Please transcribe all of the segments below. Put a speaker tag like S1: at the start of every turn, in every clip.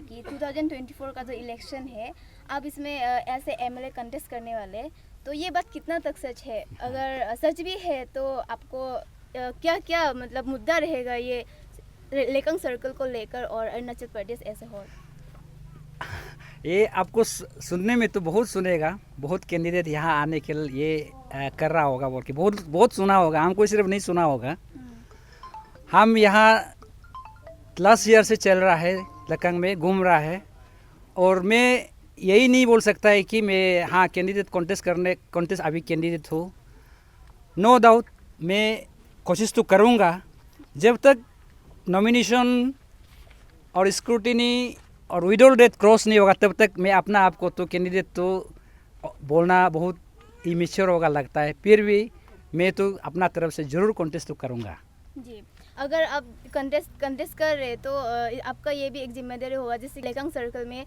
S1: कि 2024 का जो इलेक्शन है, आप इसमें ऐसे एमएलए कंटेस्ट करने वाले, तो ये बात कितना तक सच है? अगर सच भी है तो आपको क्या क्या मतलब मुद्दा रहेगा ये लेकंग सर्कल को लेकर और अरुणाचल प्रदेश ऐसे हो?
S2: ये आपको सुनने में तो बहुत सुनेगा, बहुत कैंडिडेट यहाँ आने के लिए ये कर रहा होगा बोल के बहुत बहुत सुना होगा, हमको सिर्फ नहीं सुना होगा। हम यहाँ लास्ट ईयर से चल रहा है, लखनऊ में घूम रहा है, और मैं यही नहीं बोल सकता है कि मैं हाँ कैंडिडेट कॉन्टेस्ट अभी कैंडिडेट हूँ। नो डाउट मैं कोशिश तो करूँगा, जब तक नॉमिनेशन और स्क्रूटिनी और विड्रॉल डेट क्रॉस नहीं होगा तब तक मैं अपना आप को तो कैंडिडेट तो बोलना बहुत इमेच्योर होगा लगता है। फिर भी मैं तो अपना तरफ से ज़रूर कॉन्टेस्ट तो करूँगा
S1: जी। अगर आप कंटेस्ट कर रहे तो आपका ये भी एक जिम्मेदारी होगा, जैसे लेकंग सर्कल में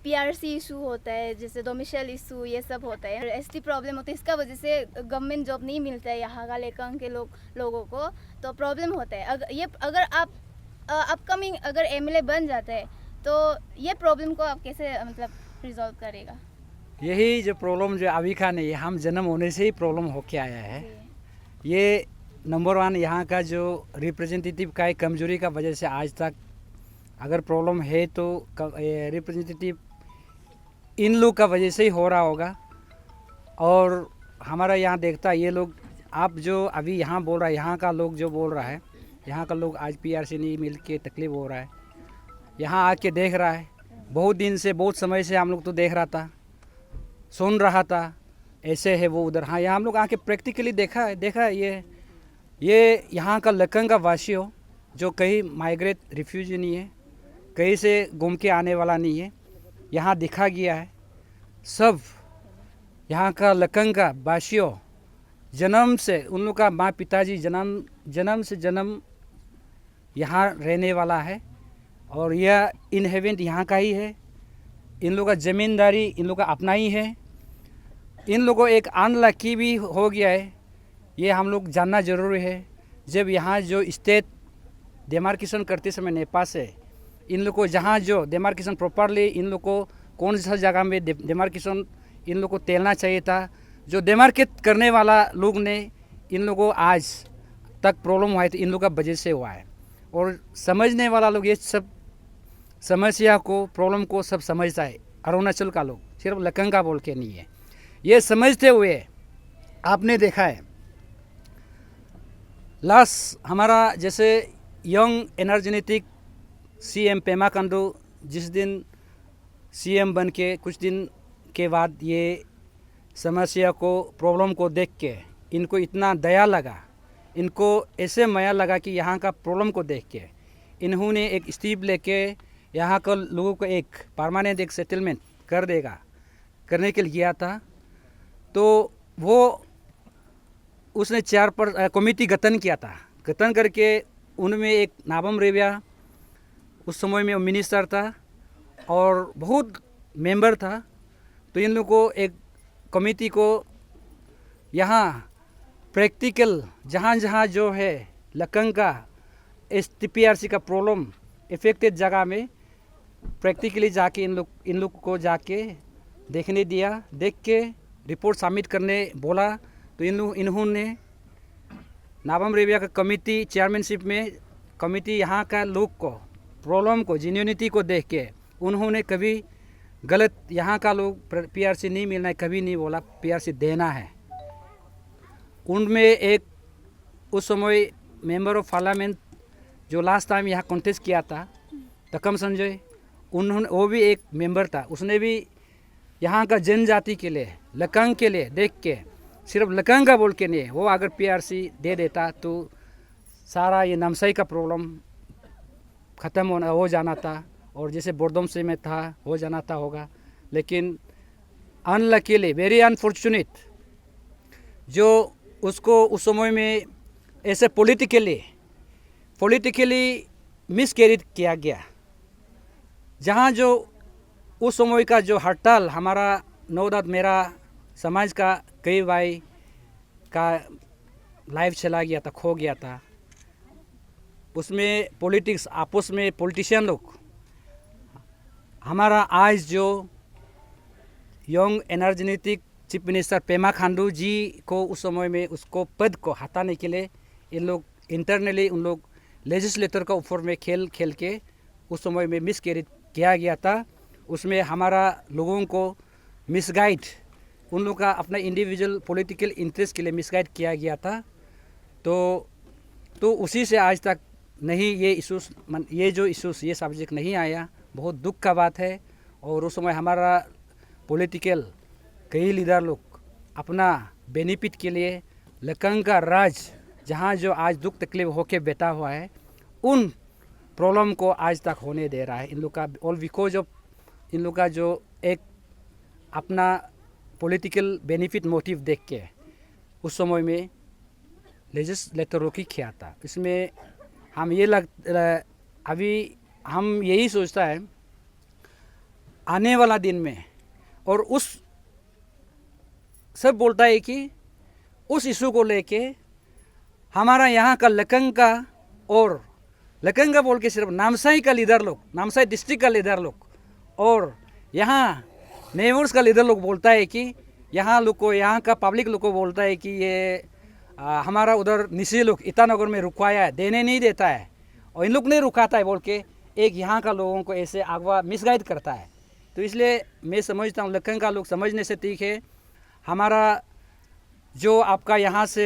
S1: पीआरसी इशू होता है, जैसे डोमिसाइल इशू ये सब होता है, एसटी प्रॉब्लम होता है, इसका वजह से गवर्नमेंट जॉब नहीं मिलता है यहाँ का लेकंग के लोगों को, तो प्रॉब्लम होता है। अगर आप अपकमिंग अगर एमएलए बन जाते हैं तो ये प्रॉब्लम को आप कैसे मतलब रिजॉल्व करेगा?
S2: यही जो प्रॉब्लम जो अभी का नहीं, हम जन्म होने से ही प्रॉब्लम होके आया है। ये नंबर वन यहाँ का जो रिप्रेजेंटेटिव का एक कमजोरी का वजह से आज तक अगर प्रॉब्लम है तो रिप्रेजेंटेटिव इन लोग का वजह से ही हो रहा होगा। और हमारा यहाँ देखता है ये लोग, आप जो अभी यहाँ बोल रहा है, यहाँ का लोग जो बोल रहा है, यहाँ का लोग आज पीआरसी नहीं मिल के तकलीफ हो रहा है, यहाँ आके देख रहा है। बहुत दिन से बहुत समय से हम लोग तो देख रहा था, सुन रहा था, ऐसे है वो उधर। हाँ यहाँ हम लोग आके प्रैक्टिकली देखा है ये यहाँ का लखनऊ का वासी हो जो कहीं माइग्रेट रिफ्यूजी नहीं है, कहीं से घूम के आने वाला नहीं है, यहाँ दिखा गया है। सब यहाँ का लखनऊ का वासी हो, जन्म से उन लोग का माँ पिताजी जन्म से जन्म यहाँ रहने वाला है, और यह इनहेवेंट यहाँ का ही है। इन लोगों का ज़मींदारी इन लोगों का अपना ही है। इन लोगों को एक अनलकी भी हो गया है, ये हम लोग जानना ज़रूरी है। जब यहाँ जो स्टेट डेमार्केशन करते समय नेपाल से इन लोग को जहाँ जो डेमार्केशन प्रॉपरली इन लोग को कौन सा जगह में डेमार्केशन इन लोग को तेलना चाहिए था, जो डेमार्केट करने वाला लोग ने इन लोगों को आज तक प्रॉब्लम हुआ है तो इन लोग का वजह से हुआ है। और समझने वाला लोग ये सब समस्या को प्रॉब्लम को सब समझता है। अरुणाचल का लोग सिर्फ लखनऊ का बोल के नहीं है, ये समझते हुए आपने देखा है लास्ट हमारा जैसे young energetic CM Pema Khandu जिस दिन सीएम बन के कुछ दिन के बाद ये समस्या को प्रॉब्लम को देख के इनको इतना दया लगा, इनको ऐसे माया लगा कि यहाँ का प्रॉब्लम को देख के इन्होंने एक स्टेप लेके यहाँ का लोगों को एक परमानेंट एक सेटलमेंट करने के लिए किया था। तो वो उसने कमेटी गठन किया था, गठन करके उनमें एक नाबम रेबिया उस समय में मिनिस्टर था और बहुत मेंबर था। तो इन लोगों को एक कमेटी को यहाँ प्रैक्टिकल जहाँ जहाँ जो है लखनऊ का STPRC का प्रॉब्लम इफेक्टेड जगह में प्रैक्टिकली जाके इन लोग को जाके देखने दिया, देख के रिपोर्ट सबमिट करने बोला। तो इन्होंने नाबम रेबिया का कमेटी चेयरमैनशिप में कमेटी यहाँ का लोग को प्रॉब्लम को जेन्युइनिटी को देख के उन्होंने कभी गलत यहाँ का लोग पीआरसी नहीं मिलना है कभी नहीं बोला, पीआरसी देना है। उनमें एक उस समय मेंबर ऑफ पार्लियामेंट जो लास्ट टाइम यहाँ कॉन्टेस्ट किया था तकम संजय, उन्होंने वो भी एक मेंबर था, उसने भी यहाँ का जनजाति के लिए लखनऊ के लिए देख के सिर्फ लखनऊ का बोल के नहीं, वो अगर पीआरसी दे देता तो सारा ये नामसाई का प्रॉब्लम ख़त्म हो जाना था, और जैसे बोर्डोम से में था हो जाना था होगा। लेकिन अनलकीली वेरी अनफॉर्चुनेट जो उसको उस समय में ऐसे पॉलिटिकली मिसकैरेज किया गया, जहाँ जो उस समय का जो हड़ताल हमारा नौदात मेरा समाज का कई भाई का लाइफ चला गया था, खो गया था। उसमें पॉलिटिक्स आपस में पॉलिटिशियन लोग हमारा आज जो young energetic chief minister Pema Khandu ji को उस समय में उसको पद को हटाने के लिए इन लोग इंटरनली उन लोग लेजिस्लेटर का ऊपर में खेल खेल के उस समय में मिसकैरेज किया गया था। उसमें हमारा लोगों को मिसगाइड, उन लोग का अपना इंडिविजुअल पॉलिटिकल इंटरेस्ट के लिए मिसगाइड किया गया था। तो उसी से आज तक नहीं ये जो इशूज़ ये सब्जेक्ट नहीं आया, बहुत दुख का बात है। और उस समय हमारा पॉलिटिकल कई लीडर लोग अपना बेनिफिट के लिए लकंग का राज जहाँ जो आज दुख तकलीफ होके बैठा हुआ है उन प्रॉब्लम को आज तक होने दे रहा है इन लोग का। ऑल बिकॉज ऑफ इन लोग का जो एक अपना पॉलिटिकल बेनिफिट मोटिव देख के उस समय में लेजिस्लेटरों की किया था। इसमें हम अभी हम यही सोचता है आने वाला दिन में, और उस सब बोलता है कि उस इशू को लेके हमारा यहाँ का लकंग का, और लकंग का बोल के सिर्फ नामसाई का लीडर लोग, नामसाई डिस्ट्रिक्ट का लीडर लोग और यहाँ नेबर्स का लीडर लोग बोलता है कि यहाँ लोग को, यहाँ का पब्लिक लोग को बोलता है कि ये हमारा उधर निशी लोग ईटानगर में रुकवाया है, देने नहीं देता है और इन लोग नहीं रुकाता है बोल के एक यहाँ का लोगों को ऐसे अगवा मिसगाइड करता है। तो इसलिए मैं समझता हूँ लखनऊ का लोग समझने से ठीक है। हमारा जो आपका यहाँ से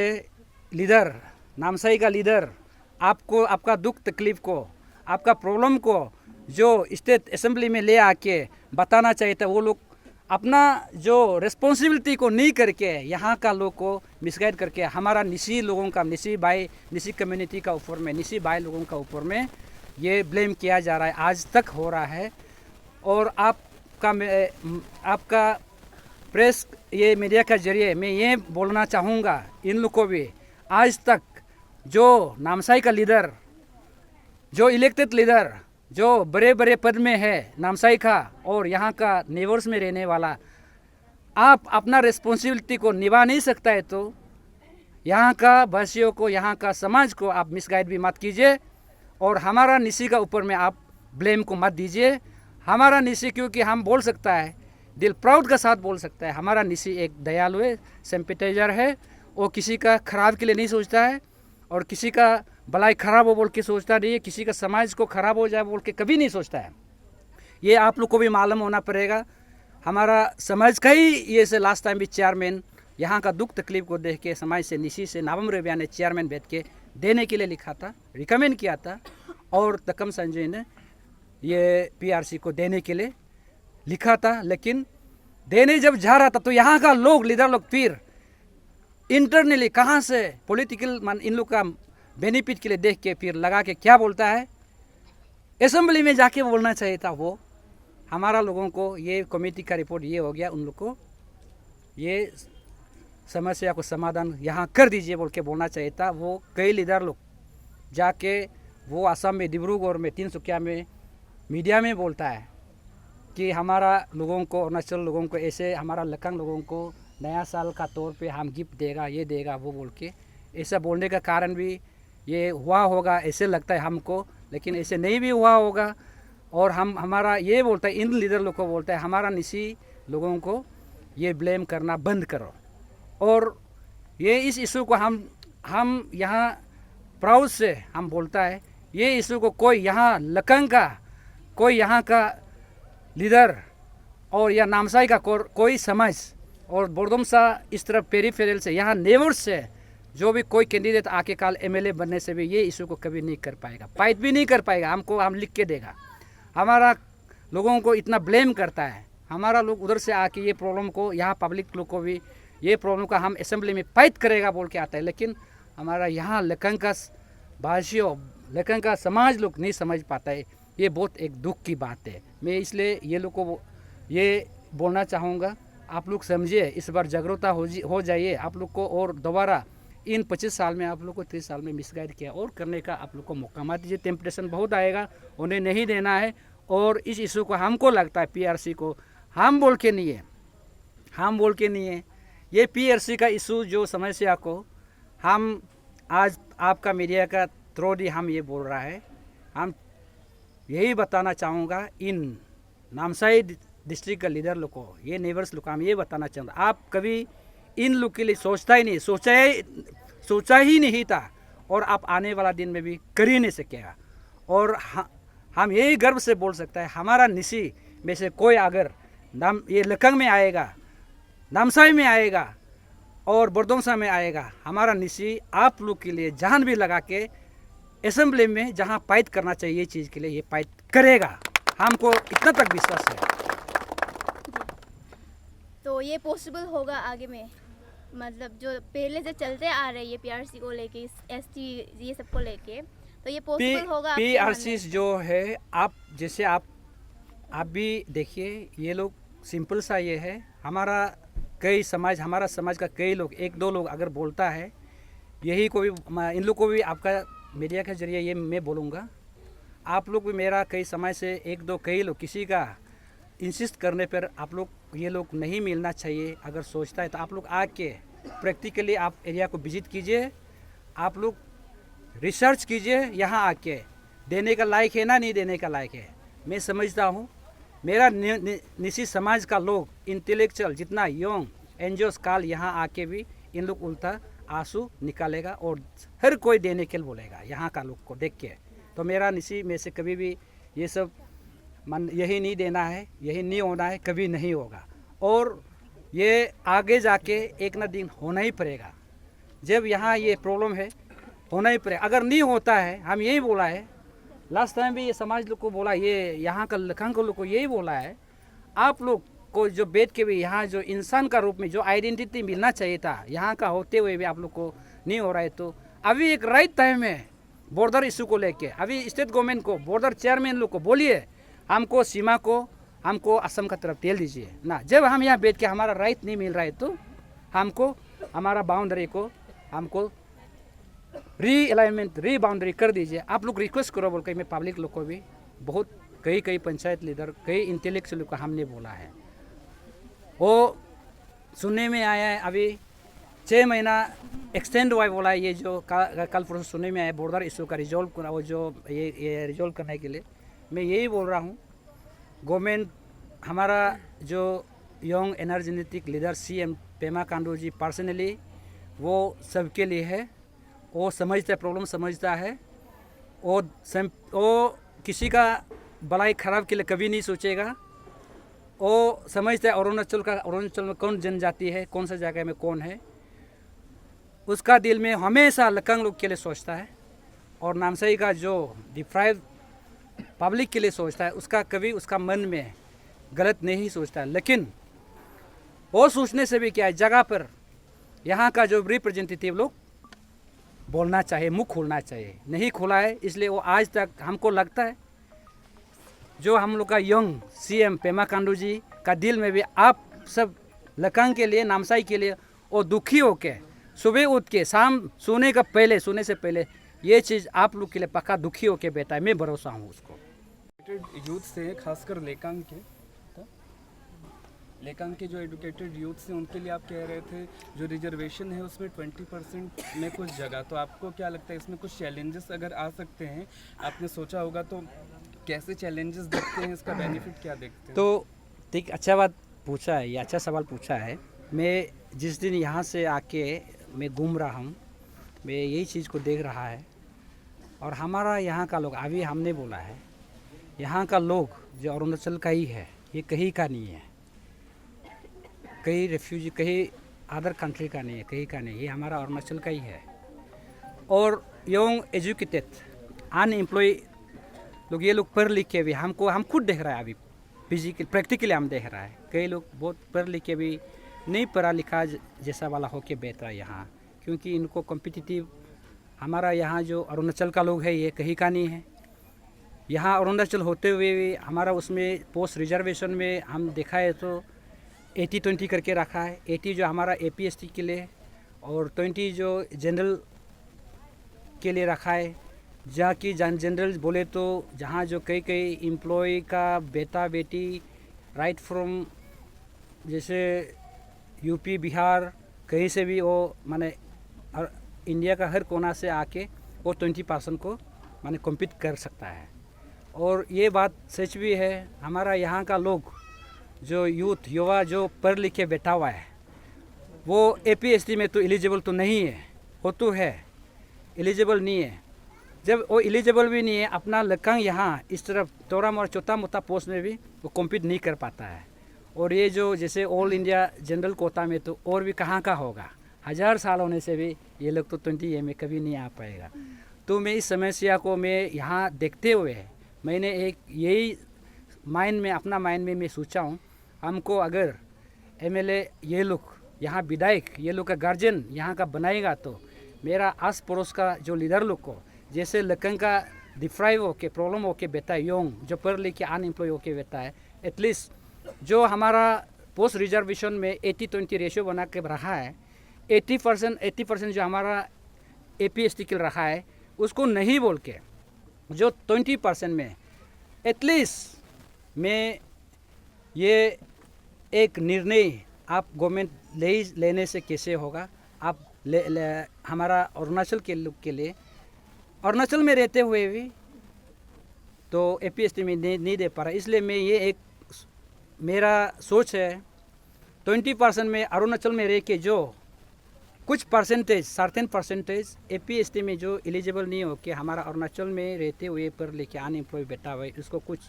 S2: लीडर, नामसाई का लीडर, आपको आपका दुख तकलीफ़ को, आपका प्रॉब्लम को जो स्टेट असेंबली में ले आके बताना चाहिए था, वो लोग अपना जो रिस्पॉन्सिबिलिटी को नहीं करके यहाँ का लोग को मिसगाइड करके हमारा निशी लोगों का, निशी कम्युनिटी का ऊपर में, निशी भाई लोगों का ऊपर में ये ब्लेम किया जा रहा है, आज तक हो रहा है। और आपका प्रेस, ये मीडिया का जरिए मैं ये बोलना चाहूँगा इन लोग को भी, आज तक जो नामसाई का लीडर, जो इलेक्टेड लीडर, जो बड़े बड़े पद में है नामसाई का और यहाँ का नेबर्स में रहने वाला, आप अपना रिस्पॉन्सिबिलिटी को निभा नहीं सकता है तो यहाँ का वासियों को, यहाँ का समाज को आप मिसगाइड भी मत कीजिए और हमारा निशी का ऊपर में आप ब्लेम को मत दीजिए। हमारा निशी, क्योंकि हम बोल सकता है, दिल प्राउड का साथ बोल सकता है, हमारा निशी एक दयालु है, सिंपैथाइजर है, वो किसी का खराब के लिए नहीं सोचता है और किसी का भलाई खराब हो बोल के सोचता नहीं है, किसी का समाज को खराब हो जाए बोल के कभी नहीं सोचता है। ये आप लोग को भी मालूम होना पड़ेगा। हमारा समाज का ही ये से लास्ट टाइम भी चेयरमैन यहाँ का दुख तकलीफ को देख के समाज से निशी से नाबम रेबिया ने चेयरमैन बैठ के देने के लिए लिखा था, रिकमेंड किया था और तकम संजय ने ये पीआरसी को देने के लिए लिखा था। लेकिन देने जब जा रहा था तो यहाँ का लोग, लीडर लोग फिर इंटरनली कहाँ से पॉलिटिकल इन लोग का बेनिफिट के लिए देख के फिर लगा के क्या बोलता है, असेंबली में जाके बोलना चाहिए था वो हमारा लोगों को ये कमेटी का रिपोर्ट ये हो गया, उन लोग को ये समस्या को समाधान यहाँ कर दीजिए बोल के बोलना चाहिए था। वो कई लीडर लोग जाके वो असम में, डिब्रूगढ़ में, तिनसुकिया में मीडिया में बोलता है कि हमारा लोगों को, अरुणाचल लोगों को ऐसे, हमारा लखनऊ लोगों को नया साल का तौर पे हम गिफ्ट देगा, ये देगा, वो बोल के ऐसा बोलने का कारण भी ये हुआ होगा ऐसे लगता है हमको, लेकिन ऐसे नहीं भी हुआ होगा। और हमारा ये बोलता है, इन लीडर लोग को बोलता है हमारा निशी लोगों को ये ब्लेम करना बंद करो। और ये इस इशू को हम यहाँ प्राउड से हम बोलता है, ये इशू को कोई यहाँ लखनऊ का, कोई यहाँ का लीडर और या नामसाई का कोई समाज और बोरदुमसा इस तरफ पेरीफेरल से, यहाँ नेबर्स से जो भी कोई कैंडिडेट आके काल एमएलए बनने से भी ये इशू को कभी नहीं कर पाएगा, फाइट भी नहीं कर पाएगा। हम लिख के देगा, हमारा लोगों को इतना ब्लेम करता है, हमारा लोग उधर से आके ये प्रॉब्लम को, यहाँ पब्लिक लोग को भी ये प्रॉब्लम का हम असेंबली में फाइट करेगा बोल के आता है, लेकिन हमारा यहाँ लखनऊ का भाषियों, लखनऊ का समाज लोग नहीं समझ पाता है। ये बहुत एक दुख की बात है। मैं इसलिए ये लोग को ये बोलना चाहूँगा, आप लोग समझिए, इस बार जागरूकता हो जाइए आप लोग को, और दोबारा इन 25 साल में आप लोग को 30 साल में मिसगाइड किया और करने का आप लोग को मौका मत दीजिए। टेम्पटेशन बहुत आएगा, उन्हें नहीं देना है। और इस इशू को हमको लगता है पीआरसी को हम बोल के नहीं है, ये पीआरसी का इशू जो समस्या को हम आज आपका मीडिया का थ्रू ही हम ये बोल रहा है। हम यही बताना चाहूँगा इन नामसाई डिस्ट्रिक्ट का लीडर लोग को, ये नेबर्स लोग को हम ये बताना चाहूँगा, आप कभी इन लोग के लिए सोचता ही नहीं, सोचा ही नहीं था, और आप आने वाला दिन में भी कर ही नहीं सकेगा। और हम यही गर्व से बोल सकता है, हमारा निसी में से कोई अगर ये लखंग में आएगा, नामसाई में आएगा और बरदोंसा में आएगा, हमारा निसी आप लोग के लिए जान भी लगा के असेंबली में जहां फाइट करना चाहिए ये चीज़ के लिए ये फाइट करेगा, हमको इतना तक विश्वास है।
S1: तो ये पॉसिबल होगा आगे में, मतलब जो पहले से चलते आ रहे हैं ये पीआरसी को लेके, एसटी ये सब को लेके, तो ये पॉसिबल होगा?
S2: पीआरसी जो है, आप जैसे आप भी देखिए, ये लोग सिंपल सा ये है, हमारा समाज का कई लोग, एक दो लोग अगर बोलता है, यही को भी इन लोग को भी आपका मीडिया के जरिए ये मैं बोलूँगा, आप लोग भी मेरा कई समय से कई लोग किसी का इंसिस्ट करने पर आप लोग ये लोग नहीं मिलना चाहिए, अगर सोचता है तो आप लोग आके प्रैक्टिकली आप एरिया को विजिट कीजिए, आप लोग रिसर्च कीजिए, यहाँ आके देने का लायक है ना नहीं देने का लायक है। मैं समझता हूँ मेरा निसी समाज का लोग इंटेलेक्चुअल जितना यंग एनजीओस काल यहाँ आके भी इन लोग उल्टा आंसू निकालेगा और हर कोई देने के लिए बोलेगा यहाँ का लोग को देख के। तो मेरा निसी में से कभी भी ये सब मन यही नहीं देना है, यही नहीं होना है, कभी नहीं होगा, और ये आगे जाके एक ना दिन होना ही पड़ेगा। जब यहाँ ये प्रॉब्लम है होना ही पड़ेगा, अगर नहीं होता है, हम यही बोला है लास्ट टाइम भी, ये समाज लोग को बोला, ये यहाँ का लखंग को लोग को यही बोला है, आप लोग को जो बैठ के भी यहाँ जो इंसान का रूप में जो आइडेंटिटी मिलना चाहिए था यहाँ का होते हुए भी आप लोग को नहीं हो रहा है, तो अभी एक राइट टाइम है बॉर्डर इशू को लेके। अभी स्टेट गवर्नमेंट को, बॉर्डर चेयरमैन लोग को बोलिए, हमको सीमा को, हमको असम का तरफ तेल दीजिए ना। जब हम यहाँ बैठ के हमारा राइट नहीं मिल रहा है तो हमको हमारा बाउंड्री को हमको रीअलाइनमेंट, रीबाउंड्री कर दीजिए। आप लोग रिक्वेस्ट करो बोल के मैं पब्लिक लोग को भी बहुत कई पंचायत लीडर, कई इंटेलेक्चुअल को हमने बोला है, वो सुनने में आया है। अभी 6 महीना एक्सटेंड हुआ बोला है, ये जो कल परसों सुनने में आया बॉर्डर इशू का रिजॉल्व करना, वो जो ये रिजॉल्व करने के लिए मैं यही बोल रहा हूँ, गवर्नमेंट हमारा जो young energetic leader CM Pema Khandu ji personally वो सबके लिए है, वो समझता है, प्रॉब्लम समझता है, वो किसी का भलाई खराब के लिए कभी नहीं सोचेगा। वो समझता है अरुणाचल में कौन जनजाति है, कौन सा जगह में कौन है, उसका दिल में हमेशा लखंग लोग के लिए सोचता है, और नामसाई का जो डिप्राइव पब्लिक के लिए सोचता है, उसका कभी उसका मन में गलत नहीं सोचता है। लेकिन वो सोचने से भी क्या है, जगह पर यहाँ का जो रिप्रेजेंटेटिव लोग बोलना चाहिए, मुख खोलना चाहिए, नहीं खोला है, इसलिए वो आज तक हमको लगता है जो हम लोग का यंग सीएम पेमा खांडू जी का दिल में भी आप सब लखंग के लिए, नामसाई के लिए वो दुखी होके सुबह उठ के शाम सोने से पहले ये चीज़ आप लोग के लिए पक्का दुखी होके बैठा है, मैं भरोसा हूँ उसको।
S3: यूथ से खासकर लेकांग के जो एजुकेटेड यूथ से उनके लिए आप कह रहे थे जो रिजर्वेशन है उसमें 20% में कुछ जगह, तो आपको क्या लगता है इसमें कुछ चैलेंजेस अगर आ सकते हैं, आपने सोचा होगा तो कैसे चैलेंजेस देखते हैं, इसका बेनिफिट क्या देखते हैं? तो
S2: ठीक, अच्छा बात पूछा है, ये अच्छा सवाल पूछा है। मैं जिस दिन यहाँ से आके मैं घूम रहा हूँ, मैं यही चीज़ को देख रहा है, और हमारा यहाँ का लोग, अभी हमने बोला है यहाँ का लोग जो अरुणाचल का ही है, ये कहीं का नहीं है, कहीं रेफ्यूजी, कहीं अदर कंट्री का नहीं है, कहीं का नहीं, ये हमारा अरुणाचल का ही है। और यंग एजुकेटेड अनएम्प्लॉय लोग, ये लोग पढ़ लिख के भी हम खुद देख रहा है, अभी फिजिकल प्रैक्टिकली हम देख रहा है, कई लोग बहुत पढ़ लिख के भी नहीं पढ़ा लिखा जैसा वाला होके बैठ रहा है यहाँ, क्योंकि इनको कॉम्पिटिटिव, हमारा यहाँ जो अरुणाचल का लोग है ये कहीं का नहीं है। यहाँ अरुणाचल होते हुए भी हमारा उसमें पोस्ट रिजर्वेशन में हम देखा है तो 80-20 करके रखा है, 80 जो हमारा APST के लिए और 20 जो जनरल के लिए रखा है। जहाँ की जनरल बोले तो जहाँ जो कई एम्प्लॉय का बेटा बेटी राइट फ्रॉम जैसे यूपी बिहार कहीं से भी वो माने इंडिया का हर कोना से आके वो 20% को माने कम्पीट कर सकता है। और ये बात सच भी है, हमारा यहाँ का लोग जो यूथ युवा जो पढ़ लिख के बैठा हुआ है वो APST में तो एलिजिबल तो नहीं है, वो तो है एलिजिबल नहीं है। जब वो एलिजिबल भी नहीं है, अपना लखंग यहाँ इस तरफ तोराम और छोटा मोटा पोस्ट में भी वो कॉम्पीट नहीं कर पाता है। और ये जो जैसे ऑल इंडिया जनरल कोटा में तो और भी कहाँ का होगा, 1000 साल होने से भी ये लोग तो 20 में कभी नहीं आ पाएगा। तो मैं इस समस्या को मैं यहाँ देखते हुए मैंने एक यही माइंड में अपना माइंड में मैं सोचा हूँ, हमको अगर MLA ये लोग यहाँ विधायक ये लोग का गार्जियन यहाँ का बनाएगा तो मेरा आस पड़ोस का जो लीडर लोग को जैसे लखनऊ का डिफ्राइव होके प्रॉब्लम होके बैठा है, योंग जो पढ़ लिख के अनएम्प्लॉय होके बैठा है, एटलीस्ट जो हमारा पोस्ट रिजर्वेशन में 80-20 रेशियो बना के रखा है, 80% जो हमारा APST के रखा है उसको नहीं बोल के जो 20% में एटलीस्ट मैं ये एक निर्णय आप गवर्नमेंट लेने से कैसे होगा। आप हमारा अरुणाचल के लोग के लिए अरुणाचल में रहते हुए भी तो APST में नहीं दे पा रहा, इसलिए मैं ये एक मेरा सोच है 20% में अरुणाचल में रह के जो कुछ परसेंटेज सर्टेन परसेंटेज APST में जो एलिजिबल नहीं हो के हमारा अरुणाचल में रहते हुए पर लेके अनएम्प्लॉय बैठा हुआ है, उसको कुछ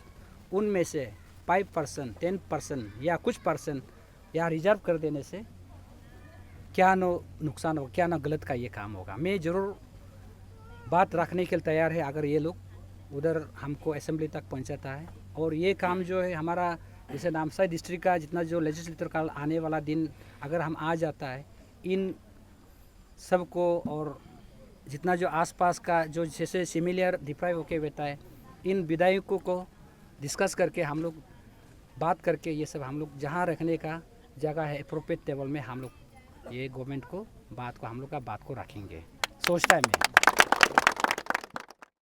S2: उनमें से 5%, 10% या कुछ परसेंट या रिजर्व कर देने से क्या नुकसान होगा, क्या गलत का ये काम होगा। मैं ज़रूर बात रखने के लिए तैयार है अगर ये लोग उधर हमको असेंबली तक पहुंचाता है। और ये काम जो है हमारा जैसे नामसाई डिस्ट्रिक्ट का जितना जो लेजिस्लेटर का आने वाला दिन अगर हम आ जाता है, इन सबको और जितना जो आसपास का जो जैसे सिमिलर डिप्राइव होके बैठा है, इन विधायकों को डिस्कस करके हम लोग बात करके ये सब हम लोग जहाँ रखने का जगह है अप्रोप्रिएट टेबल में हम लोग ये गवर्नमेंट को हम लोग का बात को रखेंगे, सोचता है मैं।